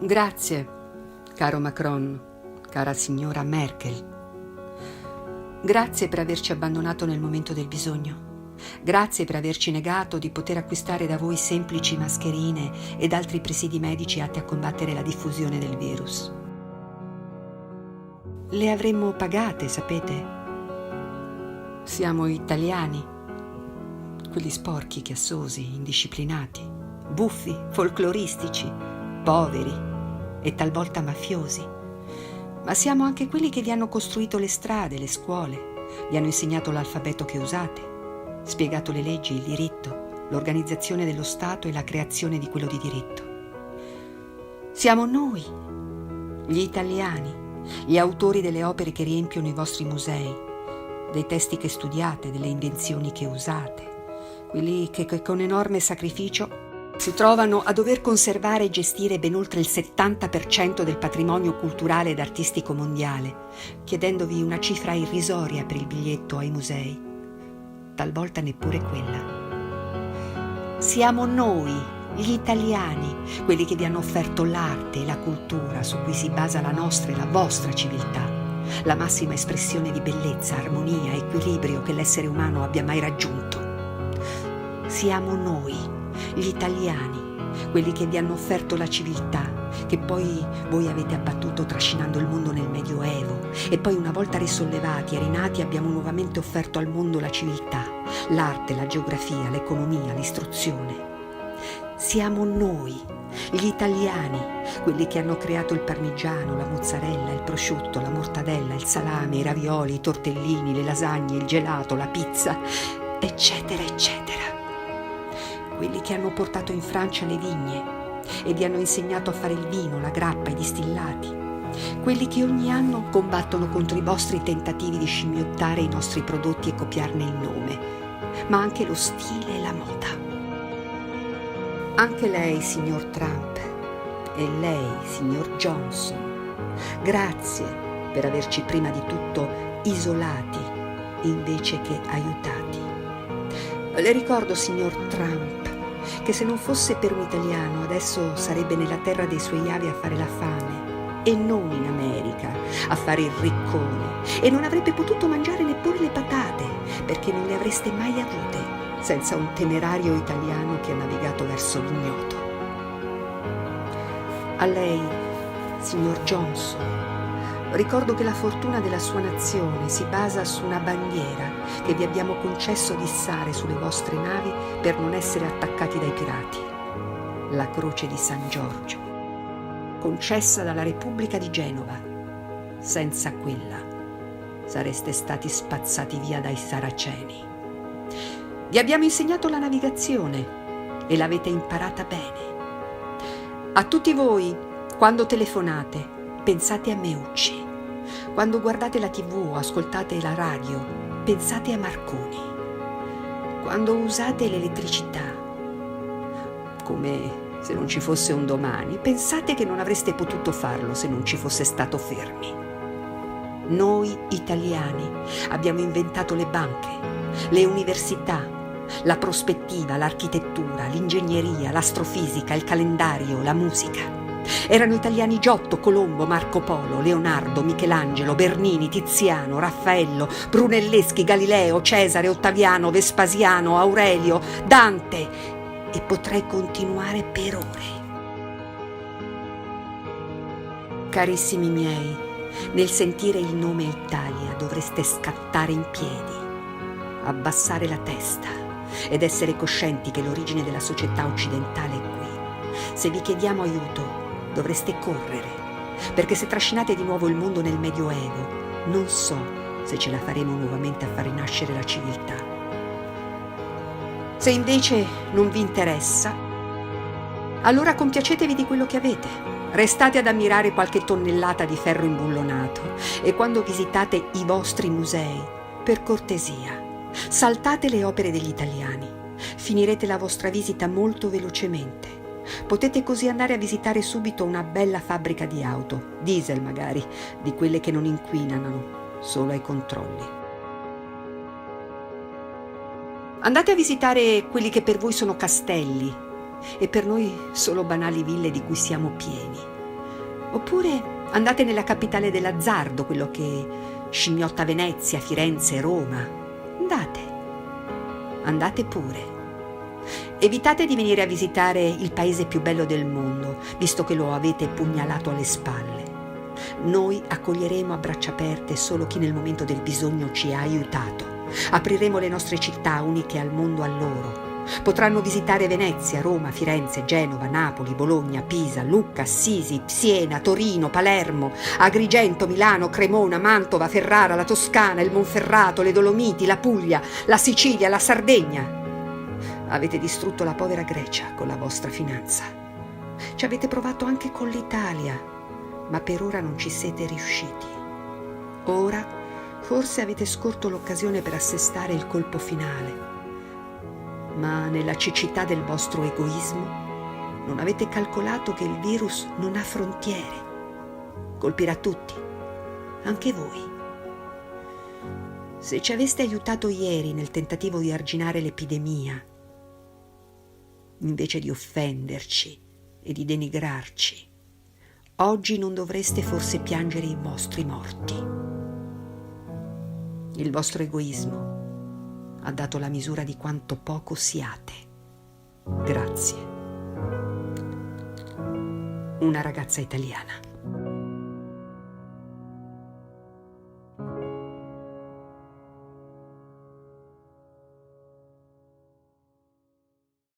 Grazie, caro Macron, cara signora Merkel. Grazie per averci abbandonato nel momento del bisogno. Grazie per averci negato di poter acquistare da voi semplici mascherine ed altri presidi medici atti a combattere la diffusione del virus. Le avremmo pagate, sapete? Siamo italiani, quelli sporchi, chiassosi, indisciplinati, buffi, folcloristici, poveri e talvolta mafiosi. Ma siamo anche quelli che vi hanno costruito le strade, le scuole, vi hanno insegnato l'alfabeto che usate, spiegato le leggi, il diritto, l'organizzazione dello Stato e la creazione di quello di diritto. Siamo noi, gli italiani, gli autori delle opere che riempiono i vostri musei, dei testi che studiate, delle invenzioni che usate, quelli che con enorme sacrificio si trovano a dover conservare e gestire ben oltre il 70% del patrimonio culturale ed artistico mondiale, chiedendovi una cifra irrisoria per il biglietto ai musei, talvolta neppure quella. Siamo noi, gli italiani, quelli che vi hanno offerto l'arte e la cultura su cui si basa la nostra e la vostra civiltà, la massima espressione di bellezza, armonia, equilibrio che l'essere umano abbia mai raggiunto. Siamo noi, gli italiani, quelli che vi hanno offerto la civiltà, che poi voi avete abbattuto trascinando il mondo nel Medioevo, e poi una volta risollevati e rinati abbiamo nuovamente offerto al mondo la civiltà, l'arte, la geografia, l'economia, l'istruzione. Siamo noi, gli italiani, quelli che hanno creato il parmigiano, la mozzarella, il prosciutto, la mortadella, il salame, i ravioli, i tortellini, le lasagne, il gelato, la pizza, eccetera, eccetera. Quelli che hanno portato in Francia le vigne e vi hanno insegnato a fare il vino, la grappa, i distillati. Quelli che ogni anno combattono contro i vostri tentativi di scimmiottare i nostri prodotti e copiarne il nome, ma anche lo stile e la moda. Anche lei, signor Trump, e lei, signor Johnson, grazie per averci prima di tutto isolati invece che aiutati. Le ricordo, signor Trump, che se non fosse per un italiano adesso sarebbe nella terra dei suoi avi a fare la fame e non in America a fare il riccone, e non avrebbe potuto mangiare neppure le patate perché non le avreste mai avute senza un temerario italiano che ha navigato verso l'ignoto. A lei, signor Johnson, ricordo che la fortuna della sua nazione si basa su una bandiera che vi abbiamo concesso di issare sulle vostre navi per non essere attaccati dai pirati. La croce di San Giorgio, concessa dalla Repubblica di Genova. Senza quella sareste stati spazzati via dai saraceni. Vi abbiamo insegnato la navigazione e l'avete imparata bene. A tutti voi, quando telefonate, pensate a Meucci. Quando guardate la TV o ascoltate la radio, pensate a Marconi. Quando usate l'elettricità, come se non ci fosse un domani, pensate che non avreste potuto farlo se non ci fosse stato fermi. Noi italiani abbiamo inventato le banche, le università, la prospettiva, l'architettura, l'ingegneria, l'astrofisica, il calendario, la musica. Erano italiani Giotto, Colombo, Marco Polo, Leonardo, Michelangelo, Bernini, Tiziano, Raffaello, Brunelleschi, Galileo, Cesare, Ottaviano, Vespasiano, Aurelio, Dante, e potrei continuare per ore. Carissimi miei, nel sentire il nome Italia dovreste scattare in piedi, abbassare la testa ed essere coscienti che l'origine della società occidentale è qui. Se vi chiediamo aiuto, dovreste correre, perché se trascinate di nuovo il mondo nel Medioevo, non so se ce la faremo nuovamente a far rinascere la civiltà. Se invece non vi interessa, allora compiacetevi di quello che avete. Restate ad ammirare qualche tonnellata di ferro imbullonato e quando visitate i vostri musei, per cortesia, saltate le opere degli italiani. Finirete la vostra visita molto velocemente. Potete così andare a visitare subito una bella fabbrica di auto, diesel magari, di quelle che non inquinano, solo ai controlli. Andate a visitare quelli che per voi sono castelli e per noi solo banali ville di cui siamo pieni. Oppure andate nella capitale dell'azzardo, quello che scimmiotta Venezia, Firenze e Roma. Andate pure. Evitate di venire a visitare il paese più bello del mondo, visto che lo avete pugnalato alle spalle. Noi accoglieremo a braccia aperte solo chi nel momento del bisogno ci ha aiutato. Apriremo le nostre città uniche al mondo a loro. Potranno visitare Venezia, Roma, Firenze, Genova, Napoli, Bologna, Pisa, Lucca, Assisi, Siena, Torino, Palermo, Agrigento, Milano, Cremona, Mantova, Ferrara, la Toscana, il Monferrato, le Dolomiti, la Puglia, la Sicilia, la Sardegna. Avete distrutto la povera Grecia con la vostra finanza. Ci avete provato anche con l'Italia, ma per ora non ci siete riusciti. Ora forse avete scorto l'occasione per assestare il colpo finale. Ma nella cecità del vostro egoismo non avete calcolato che il virus non ha frontiere. Colpirà tutti, anche voi. Se ci aveste aiutato ieri nel tentativo di arginare l'epidemia, invece di offenderci e di denigrarci, oggi non dovreste forse piangere i vostri morti. Il vostro egoismo ha dato la misura di quanto poco siate. Grazie. Una ragazza italiana.